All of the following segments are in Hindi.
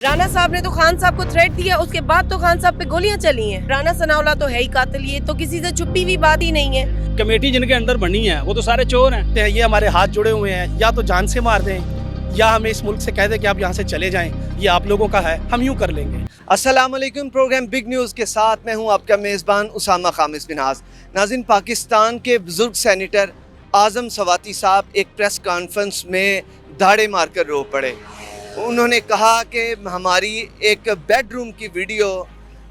राणा साहब ने तो खान साहब को थ्रेट दिया, उसके बाद तो खान साहब पे गोलियां चली हैं। राणा सनाउल्लाह तो है ही कातिल, ये तो किसी से छुपी हुई बात ही नहीं है। कमेटी जिनके अंडर बनी है वो तो सारे चोर हैं। ये हमारे हाथ जुड़े हुए हैं, या तो जान से मार दें या हमें इस मुल्क से कह दें कि आप यहाँ से चले जाएं। ये आप लोगों का है, हम यूँ कर लेंगे। अस्सलाम वालेकुम। प्रोग्राम बिग न्यूज़ के साथ मैं हूं आपका मेज़बान उसामा खामिस मिनहास। नाज़रीन, पाकिस्तान के बुजुर्ग सेनेटर आज़म सवाती साहब एक प्रेस कॉन्फ्रेंस में दाड़े मारकर रो पड़े। उन्होंने कहा कि हमारी एक बेडरूम की वीडियो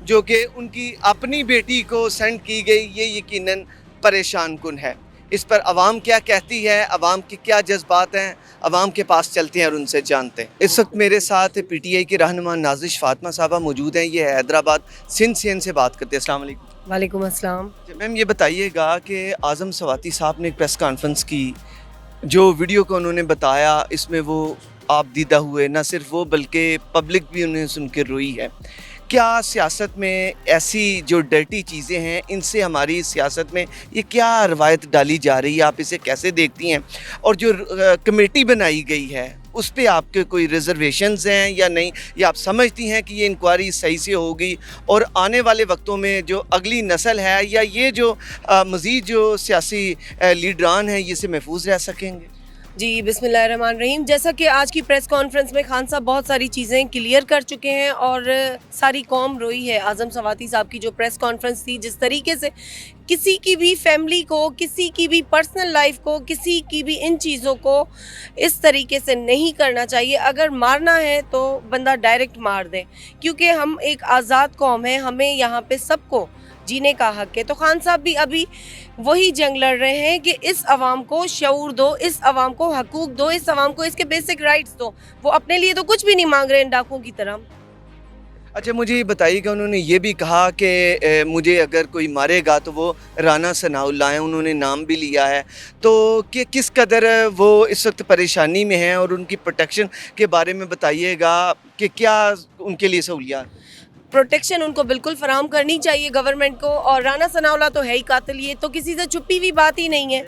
जो कि उनकी अपनी बेटी को सेंड की गई, ये यकीनन परेशान कुन है। इस पर आवाम क्या कहती है, आवाम के क्या जज्बात हैं, आवाम के पास चलते हैं और उनसे जानते हैं। इस वक्त मेरे साथ PTI की रहनुमा नाज़िश फातिमा साहबा मौजूद हैं। ये हैदराबाद सिंध से बात करते हैं। अस्सलाम वालेकुम। वालेकुम अस्सलाम। मैम, ये बताइएगा कि आज़म सवाती साहब ने एक प्रेस कॉन्फ्रेंस की, जो वीडियो को उन्होंने बताया, इसमें वो आप दीदा हुए, ना सिर्फ वो बल्कि पब्लिक भी उन्हें सुन के रोई है। क्या सियासत में ऐसी जो डर्टी चीज़ें हैं, इनसे हमारी सियासत में ये क्या रवायत डाली जा रही है, आप इसे कैसे देखती हैं? और जो कमेटी बनाई गई है उस पर आपके कोई रिजर्वेशंस हैं या नहीं, या आप समझती हैं कि ये इंक्वायरी सही से होगी और आने वाले वक्तों में जो अगली नस्ल है या ये जो मज़ीद जो सियासी लीडरान हैं, ये से महफूज रह सकेंगे? जी, बिस्मिल्लाहिर्रहमानिर्रहीम। जैसा कि आज की प्रेस कॉन्फ्रेंस में खान साहब बहुत सारी चीज़ें क्लियर कर चुके हैं और सारी कौम रोई है। आज़म सवाती साहब की जो प्रेस कॉन्फ्रेंस थी, जिस तरीके से किसी की भी फैमिली को, किसी की भी पर्सनल लाइफ को, किसी की भी इन चीज़ों को इस तरीके से नहीं करना चाहिए। अगर मारना है तो बंदा डायरेक्ट मार दे, क्योंकि हम एक आज़ाद कौम है, हमें यहाँ पे सबको जीने का हक है। तो खान साहब भी अभी वही जंग लड़ रहे हैं कि इस आवाम को शऊर दो, इस आवाम को हकूक दो, इस आवाम को इसके बेसिक राइट्स दो। वो अपने लिए तो कुछ भी नहीं मांग रहे इन डाकुओं की तरह। अच्छा, मुझे ये बताइएगा, उन्होंने ये भी कहा कि मुझे अगर कोई मारेगा तो वो राणा सनाउल्लाह हैं, उन्होंने नाम भी लिया है। तो कि किस कदर वो इस वक्त परेशानी में हैं और उनकी प्रोटेक्शन के बारे में बताइएगा कि क्या उनके लिए सहूलियात? प्रोटेक्शन उनको बिल्कुल फराहम करनी चाहिए गवर्नमेंट को। और राणा सनाउल्लाह तो है ही कातिल, ये तो किसी से छुपी हुई बात ही नहीं है।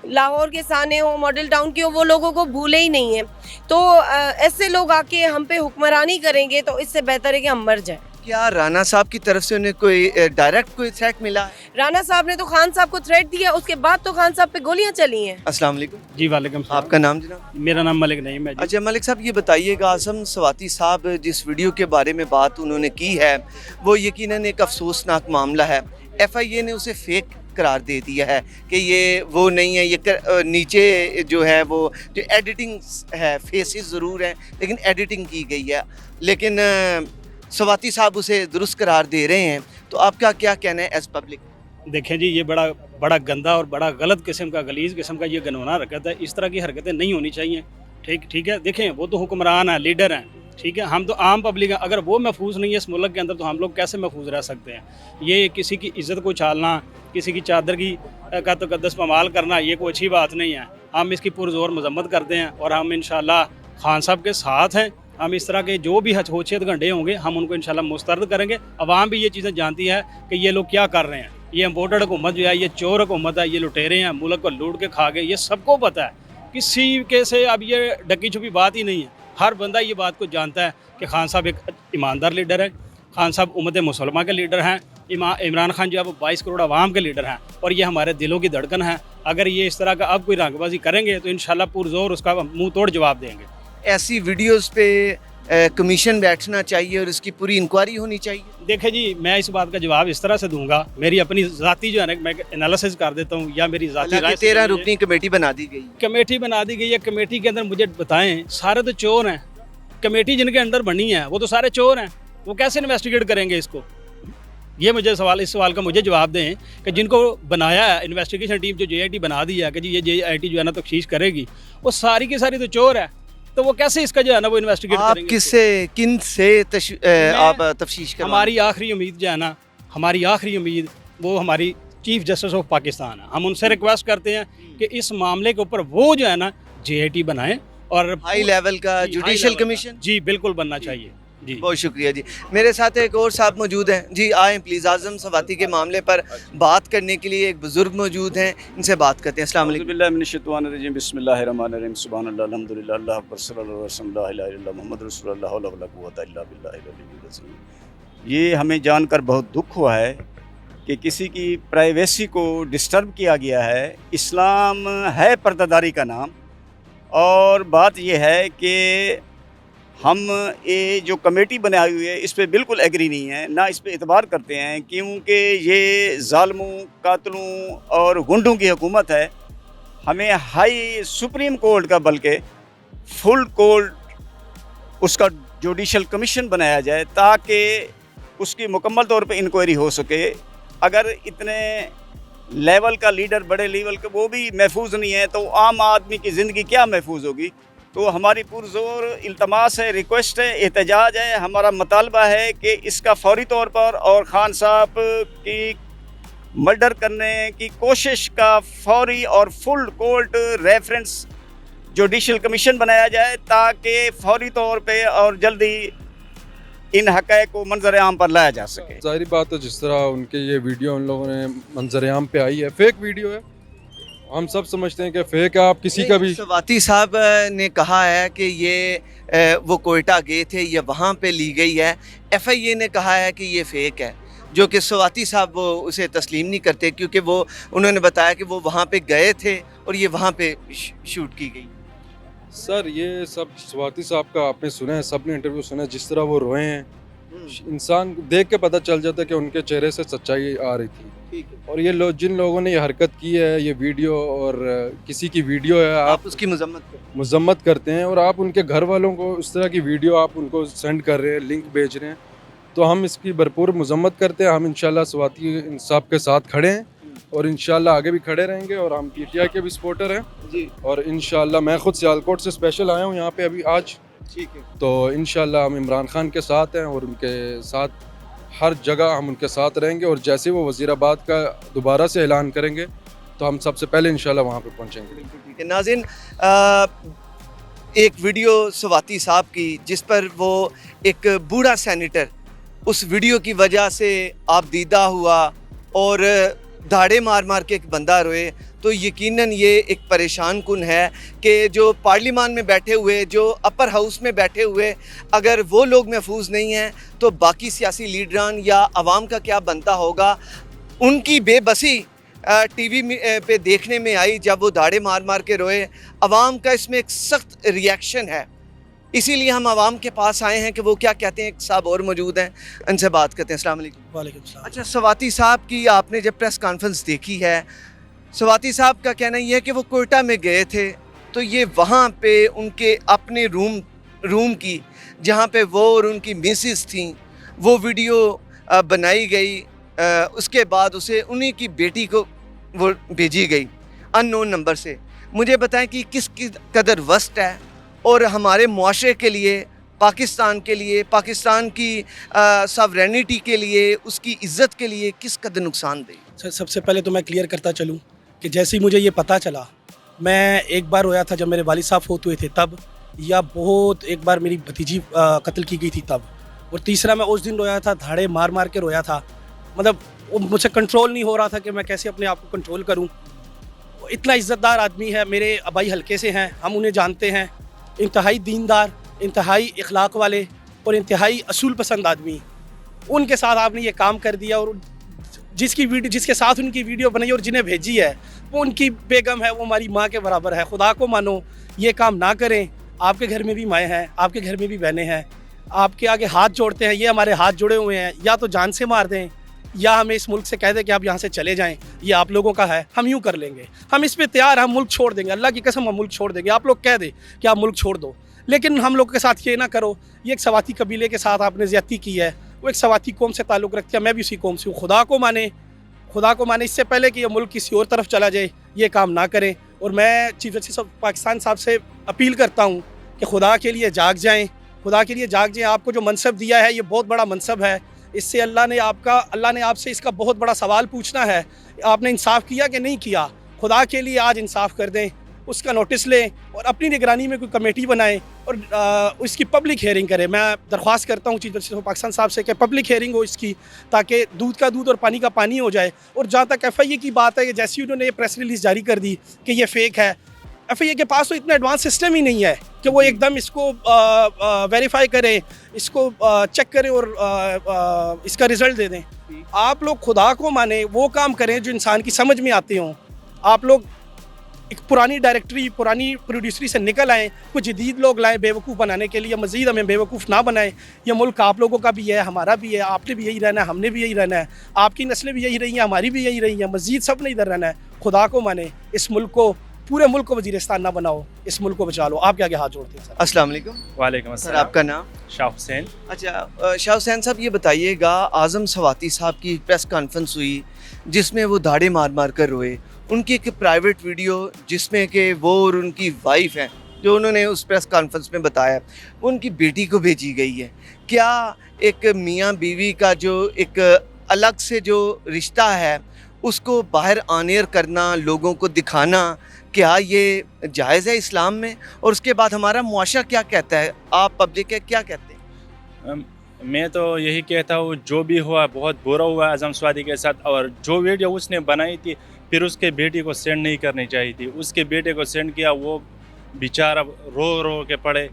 लाहौर के साने हो, मॉडल टाउन के हो, वो लोगों को भूले ही नहीं है। तो ऐसे लोग आके हम पे हुक्मरानी करेंगे तो इससे बेहतर है कि हम मर जाएं। क्या राणा साहब की तरफ से उन्हें कोई डायरेक्ट कोई थ्रेट मिला? राणा साहब ने तो खान साहब को थ्रेट दिया, उसके बाद तो खान साहब पे गोलियां चली हैं। अस्सलाम वालेकुम। जी वालेकुम सलाम। आपका नाम जनाब? मेरा नाम मलिक नईम है जी। अच्छा मलिक साहब, ये बताइएगा, आज़म सवाती साहब जिस वीडियो के बारे में बात उन्होंने की है वो यकीनन एक अफसोसनाक मामला है। FIA ने उसे फेक करार दे दिया है कि ये वो नहीं है। ये नीचे जो है वो जो एडिटिंग है, फेसेस ज़रूर हैं लेकिन एडिटिंग की गई है, लेकिन सवाती साहब उसे दुरुस्त करार दे रहे हैं। तो आपका क्या कहना है एज पब्लिक? देखें जी, ये बड़ा गंदा और बड़ा गलत किस्म का, गलीज किस्म का ये गनौना हरकत है। इस तरह की हरकतें नहीं होनी चाहिए। ठीक है। देखें, वो तो हुक्मरान है, लीडर हैं, ठीक है। हम तो आम पब्लिक हैं। अगर वो महफूज नहीं है इस मुल्क के अंदर तो हम लोग कैसे महफूज रह सकते हैं? ये किसी की इज़्ज़त को छालना, किसी की चादर की का तकद्दुस पमाल करना, ये कोई अच्छी बात नहीं है। हम इसकी पुरज़ोर मजम्मत करते हैं और हम इंशाल्लाह खान साहब के साथ हैं। हम इस तरह के जो भी होशियत गंडे होंगे हम उनको इंशाल्लाह मुस्तरद करेंगे। अवाम भी ये चीज़ें जानती है कि ये लोग क्या कर रहे हैं। ये इम्पोर्टेड हुकूमत जो है, ये चोर हुकूमत है, ये लुटेरे हैं, मुल्क को लूट के खा गए, ये सबको पता है। किसी के से अब ये डकी छुपी बात ही नहीं है। हर बंदा ये बात को जानता है कि खान साहब एक ईमानदार लीडर है। खान साहब उम्मत मुसलमान के लीडर हैं। इमरान खान जो है वो 22 करोड़ आवाम के लीडर हैं और ये हमारे दिलों की धड़कन है। अगर ये इस तरह का अब कोई रंगबाजी करेंगे तो इंशाल्लाह पुरजोर उसका मुंह तोड़ जवाब देंगे। ऐसी वीडियोस पे कमीशन बैठना चाहिए और इसकी पूरी इंक्वायरी होनी चाहिए। देखें जी, मैं इस बात का जवाब इस तरह से दूंगा, मेरी अपनी ज़ाती जो है ना, मैं एनालिसिस कर देता हूँ या मेरी ज़ाती राय। 13 रुकनी कमेटी बना दी गई। कमेटी बना दी गई है। कमेटी के अंदर मुझे बताएं, सारे तो चोर हैं। कमेटी जिनके अंडर बनी है वो तो सारे चोर हैं। वो कैसे इन्वेस्टिगेट करेंगे इसको? ये मुझे इस सवाल का मुझे जवाब दें कि जिनको बनाया है इन्वेस्टिगेशन टीम, जो JIT बना दी है कि जी ये JIT जो है ना तफ्तीश करेगी, वो सारी की सारी तो चोर है। तो वो कैसे इसका जो है ना वो इन्वेस्टिगेट करेंगे? किन से आप तफ्तीश करें? हमारी आखिरी उम्मीद जो है ना, हमारी आखिरी उम्मीद वो हमारी चीफ जस्टिस ऑफ पाकिस्तान है। हम उनसे रिक्वेस्ट करते हैं कि इस मामले के ऊपर वो जो है ना JIT बनाएं और हाई लेवल का जुडिशल कमीशन। जी बिल्कुल बनना चाहिए। जी बहुत शुक्रिया जी। मेरे साथ एक और साहब मौजूद हैं जी, आएँ प्लीज़। आज़म सवाती के मामले पर बात करने के लिए एक बुज़ुर्ग मौजूद हैं, इनसे बात करते हैं। अस्सलाम वालेकुम। बिस्मिल्लाहिर्रहमानिर्रहीम बिस्मिल्लाहिर्रहमानिर्रहीम सुभानअल्लाह अल्हम्दुलिल्लाह अल्लाह अकबर सल्लल्लाहु अलैहि वसल्लम ला इलाहा इल्लल्लाह मुहम्मद रसूलुल्लाह ला हौला वला कुव्वता इल्ला बिल्लाहिल अलिय्यिल अज़ीम। ये हमें जानकर बहुत दुख हुआ है कि किसी की प्राइवेसी को डिस्टर्ब किया गया है। इस्लाम है पर्दादारी का नाम, और बात ये है कि हम ये जो कमेटी बनाई हुई है इस पे बिल्कुल एग्री नहीं है, ना इस पे इतबार करते हैं, क्योंकि ये ज़ालिमों, कातलों और गुंडों की हुकूमत है। हमें हाई सुप्रीम कोर्ट का बल्कि फुल कोर्ट उसका जुडिशल कमीशन बनाया जाए ताकि उसकी मुकम्मल तौर पे इंक्वायरी हो सके। अगर इतने लेवल का लीडर, बड़े लेवल का, वो भी महफूज नहीं है तो आम आदमी की ज़िंदगी क्या महफूज होगी। तो हमारी पुरज़ोर इल्तमास है, रिक्वेस्ट है, एहतजाज है, हमारा मुतालबा है कि इसका फौरी तौर पर और ख़ान साहब की मर्डर करने की कोशिश का फौरी और full court reference judicial commission बनाया जाए ताकि फौरी तौर पे और जल्दी इन हक़ाइक़ को मंजर आम पर लाया जा सके। ज़ाहिर बात है, जिस तरह उनके ये वीडियो उन लोगों ने मंजर आम पे आई है, फेक वीडियो है, हम सब समझते हैं कि फेक है। आप किसी का भी सवाती साहब ने कहा है कि ये वो कोयटा गए थे, ये वहाँ पे ली गई है। FIA ने कहा है कि ये फेक है, जो कि सवाती साहब वो उसे तस्लीम नहीं करते, क्योंकि वो उन्होंने बताया कि वो वहाँ पे गए थे और ये वहाँ पे शूट की गई। सर ये सब स्वाति साहब का आपने सुना है, सब ने इंटरव्यू सुना है, जिस तरह वो रोए हैं, इंसान देख के पता चल जाता है कि उनके चेहरे से सच्चाई आ रही थी। ठीक है, और ये लोग, जिन लोगों ने ये हरकत की है, ये वीडियो और किसी की वीडियो है, आप उसकी मजम्मत करते हैं और आप उनके घर वालों को इस तरह की वीडियो आप उनको सेंड कर रहे हैं, लिंक भेज रहे हैं, तो हम इसकी भरपूर मजम्मत करते हैं। हम इंशाल्लाह स्वाति साहब के साथ खड़े हैं और इंशाल्लाह आगे भी खड़े रहेंगे, और हम PTI के भी सपोर्टर हैं जी। और इंशाल्लाह मैं खुद सियालकोट से स्पेशल आया हूँ यहाँ पे अभी आज, ठीक है, तो इंशाल्लाह हम इमरान खान के साथ हैं और उनके साथ हर जगह हम उनके साथ रहेंगे। और जैसे वो वज़ीराबाद का दोबारा से ऐलान करेंगे तो हम सबसे पहले इंशाल्लाह वहाँ पे पहुँचेंगे। ठीक है। नाज़रीन, एक वीडियो सवाती साहब की जिस पर वो एक बूढ़ा सेनेटर उस वीडियो की वजह से आप दीदा हुआ और धाड़े मार मार के एक बंदा रोए, तो यकीनन ये एक परेशान कुन है कि जो पार्लियामान में बैठे हुए, जो अपर हाउस में बैठे हुए, अगर वो लोग महफूज नहीं हैं तो बाकी सियासी लीडरान या आवाम का क्या बनता होगा। उनकी बेबसी TV पे देखने में आई जब वो धाड़े मार मार के रोए। आवाम का इसमें एक सख्त रिएक्शन है, इसीलिए हम आवाम के पास आए हैं कि वो क्या कहते हैं। एक साहब और मौजूद हैं, उनसे बात करते हैं। अस्सलाम वालेकुम। वालेकुम सलाम। अच्छा, सवाती साहब की आपने जब प्रेस कॉन्फ्रेंस देखी है, सवाती साहब का कहना ये है कि वो कोयटा में गए थे, तो ये वहाँ पे उनके अपने रूम की, जहाँ पे वो और उनकी मिसेस थी, वो वीडियो बनाई गई। उसके बाद उसे उन्हीं की बेटी को वो भेजी गई अननोन नंबर से। मुझे बताएं कि किस कदर वस्ट है और हमारे मुआशरे के लिए, पाकिस्तान के लिए, पाकिस्तान की सॉवरेनिटी के लिए, उसकी इज़्ज़त के लिए किस कदर नुकसानदेह। सबसे पहले तो मैं क्लियर करता चलूँ कि जैसे ही मुझे ये पता चला, मैं एक बार रोया था जब मेरे वालिद साहब फौत हुए थे तब, या बहुत एक बार मेरी भतीजी कत्ल की गई थी तब, और तीसरा मैं उस दिन रोया था, धाड़े मार मार के रोया था। मतलब मुझसे कंट्रोल नहीं हो रहा था कि मैं कैसे अपने आप को कंट्रोल करूं। इतना इज़्ज़तदार आदमी है, मेरे अबाई हल्के से हैं, हम उन्हें जानते हैं, इंतहाई दीनदार, इंतहाई इखलाक वाले और इंतहाई असूल पसंद आदमी। उनके साथ आपने ये काम कर दिया, और जिसके साथ उनकी वीडियो बनाई और जिन्हें भेजी है वो उनकी बेगम है, वो हमारी माँ के बराबर है। खुदा को मानो, ये काम ना करें। आपके घर में भी माएँ हैं, आपके घर में भी बहनें हैं, आपके आगे हाथ जोड़ते हैं, ये हमारे हाथ जुड़े हुए हैं। या तो जान से मार दें या हमें इस मुल्क से कह दें कि आप यहाँ से चले जाएं, ये आप लोगों का है, हम यूँ कर लेंगे, हम इस पे तैयार, हम मुल्क छोड़ देंगे, अल्लाह की कसम हम मुल्क छोड़ देंगे। आप लोग कह दें कि आप मुल्क छोड़ दो, लेकिन हम लोग के साथ ये ना करो। ये एक सवाती कबीले के साथ आपने ज़्यादती की है, वो एक सवाती कौम से ताल्लुक़ रखती है, मैं भी उसी कौम से हूँ। खुदा को माने, इससे पहले कि ये मुल्क किसी और तरफ चला जाए, ये काम ना करें। और मैं चीफ जस्टिस ऑफ पाकिस्तान साहब से अपील करता हूँ कि खुदा के लिए जाग जाएँ, खुदा के लिए जाग जाएँ। आपको जो मनसब दिया है ये बहुत बड़ा मनसब है, इससे अल्लाह ने आपसे इसका बहुत बड़ा सवाल पूछना है, आपने इंसाफ किया कि नहीं किया। खुदा के लिए आज इंसाफ कर दें उसका नोटिस लें और अपनी निगरानी में कोई कमेटी बनाएं और उसकी पब्लिक हेयरिंग करें। मैं दरख्वास्त करता हूँ चीफ जस्टिस ऑफ पाकिस्तान साहब से कि पब्लिक हेयरिंग हो इसकी, ताकि दूध का दूध और पानी का पानी हो जाए। और जहाँ तक FIA की बात है कि जैसे उन्होंने ये प्रेस रिलीज़ जारी कर दी कि ये फ़ेक है, FIA के पास तो इतना एडवांस सिस्टम ही नहीं है कि वो एकदम इसको वेरीफाई करें, इसको चेक करें और इसका रिज़ल्ट दे दें। आप लोग खुदा को माने, वो काम करें जो इंसान की समझ में आते हों। आप लोग एक पुरानी डायरेक्टरी, पुरानी प्रोड्यूसरी से निकल आएँ, कुछ जदीद लोग लाएँ बेवकूफ़ बनाने के लिए, मज़ीद हमें बेवकूफ़ ना बनाएं। यह मुल्क आप लोगों का भी है, हमारा भी है, आपने भी यही रहना है, हमने भी यही रहना है, आपकी नस्लें भी यही रही हैं, हमारी भी यही रही हैं, मज़ीद सब ने इधर रहना है। खुदा को माने, इस मुल्क को, पूरे मुल्क को वज़ीरिस्तान ना बनाओ, इस मुल्क को बचा लो। आपके आगे हाथ जोड़ते हैं सर। अस्सलाम वालेकुम। वालेकुम सर, अस्सलाम। आपका नाम? शाह हुसैन। अच्छा, शाह हुसैन साहब, ये बताइएगा, आज़म सवाती साहब की प्रेस कॉन्फ्रेंस हुई जिसमें वो दाढ़े मार मार कर रोए। उनकी एक प्राइवेट वीडियो जिसमें कि वो और उनकी वाइफ हैं, जो उन्होंने उस प्रेस कॉन्फ्रेंस में बताया, वो उनकी बेटी को भेजी गई है। क्या एक मियाँ बीवी का जो एक अलग से जो रिश्ता है उसको बाहर ऑन-एयर करना, लोगों को दिखाना, क्या ये जायज़ है इस्लाम में? और उसके बाद हमारा मुआशरा क्या कहता है? आप पब्लिक है, क्या कहते हैं? मैं तो यही कहता हूँ, जो भी हुआ बहुत बुरा हुआ आज़म सवाती के साथ। और जो वीडियो उसने बनाई थी फिर उसके बेटी को सेंड नहीं करनी चाहिए थी। उसके बेटे को सेंड किया, वो बेचारा रो रो के पड़े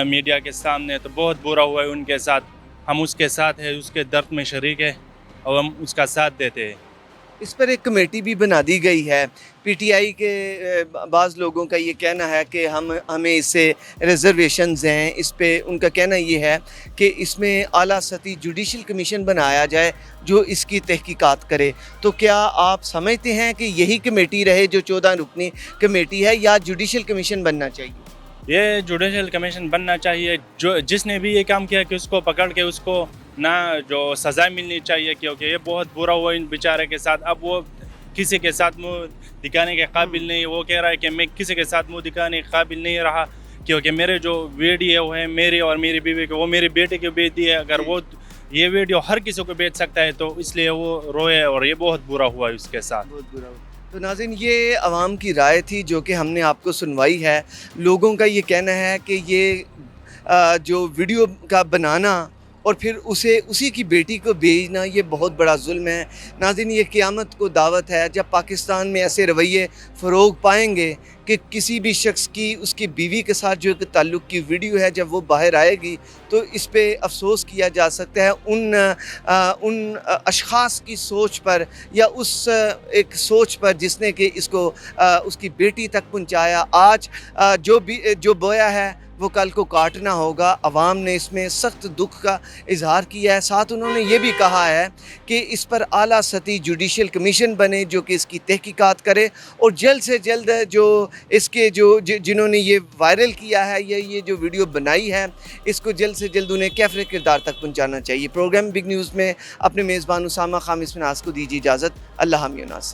मीडिया के सामने। तो बहुत बुरा हुआ है उनके साथ। हम उसके साथ हैं, उसके दर्द में शरीक है और हम उसका साथ देते हैं। इस पर एक कमेटी भी बना दी गई है। PTI के बाज़ लोगों का ये कहना है कि हमें इससे रिजर्वेशंस हैं। इस पे उनका कहना ये है कि इसमें आला सती जुडिशल कमीशन बनाया जाए जो इसकी तहकीकात करे। तो क्या आप समझते हैं कि यही कमेटी रहे जो 14 रुकनी कमेटी है, या जुडिशल कमीशन बनना चाहिए? ये जुडिशल कमीशन बनना चाहिए। जो जिसने भी ये काम किया कि उसको पकड़ के उसको ना जो सज़ा मिलनी चाहिए, क्योंकि ये बहुत बुरा हुआ इन बेचारे के साथ। अब वो किसी के साथ मुँह दिखाने के काबिल नहीं। वो कह रहा है कि मैं किसी के साथ मुँह दिखाने के काबिल नहीं रहा, क्योंकि मेरे जो वीडियो है मेरे और मेरी बीवी के, वो मेरे बेटे को बेच दी है। अगर वो ये वीडियो हर किसी को बेच सकता है तो इसलिए वो रोए, और ये बहुत बुरा हुआ है उसके साथ। बहुत बुरा हुआ। तो नाज़रीन, ये आवाम की राय थी जो कि हमने आपको सुनवाई है। लोगों का ये कहना है कि ये जो वीडियो का बनाना और फिर उसी की बेटी को भेजना, ये बहुत बड़ा जुल्म है। नाज़रीन, ये क़यामत को दावत है जब पाकिस्तान में ऐसे रवैये फ़रोग पाएंगे कि किसी भी शख्स की उसकी बीवी के साथ जो एक ताल्लुक़ की वीडियो है, जब वो बाहर आएगी तो इस पे अफसोस किया जा सकता है उन अशख़ास की सोच पर, या उस एक सोच पर जिसने कि इसको उसकी बेटी तक पहुँचाया। आज जो बोया है वो कल को काटना होगा। अवाम ने इसमें सख्त दुख का इजहार किया है। साथ उन्होंने ये भी कहा है कि इस पर आला सती जुडिशल कमीशन बने जो कि इसकी तहकीकात करे, और जल्द से जल्द जो इसके जिन्होंने ये वायरल किया है, ये जो वीडियो बनाई है, इसको जल्द से जल्द उन्हें कैफ़रे किरदार तक पहुँचाना चाहिए। प्रोग्राम बिग न्यूज़ में अपने मेज़बान उसामा खामिस मिनास को दीजिए इजाज़त। अल्लाह हामी नासिर।